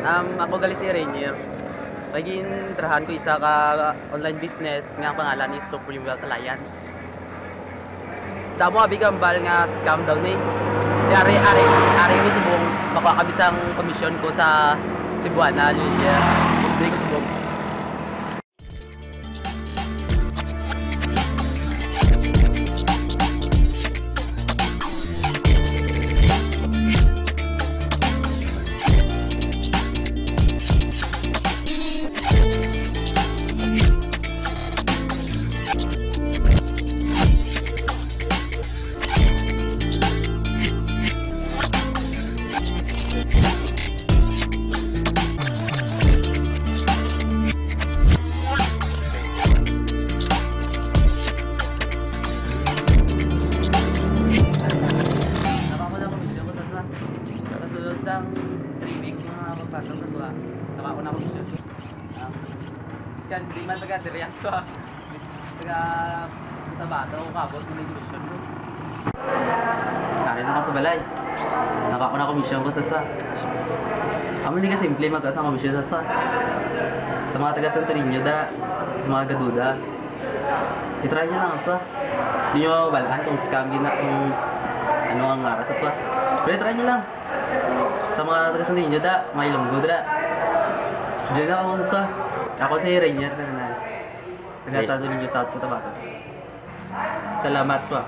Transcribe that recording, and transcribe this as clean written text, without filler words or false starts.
Ako gali si Rainier. Maging trahan ko isa ka online business nga ang pangalan is Supreme Wealth Alliance. Damo abi gambal nga scam daw ni. Ari ni subong makakabisang komisyon ko sa Cebuana Lilia. Hindi ko subong. Isang 3 weeks yung magpasok na suha. Nakauna na komisyon. Iskan, di man taga-react suha. Taga-tabato o kabot na may komisyon mo. Karin ako sa balay. Nakauna na komisyon ko sa suha. Kami hindi ka simple magkasa komisyon sa suha. Sa mga taga-Santo Niño da, sa mga gaduda. I-try nyo lang ang suha. Hindi nyo balaan kung scam din na kung ano ang aras sa suha. Pero i-try nyo lang. Sa mga taga-Santo Niño da, may lunggo da. Diyan ako sa ako si Rainier na taga-Santo Niño, South Cotabato. Salamat, Swa.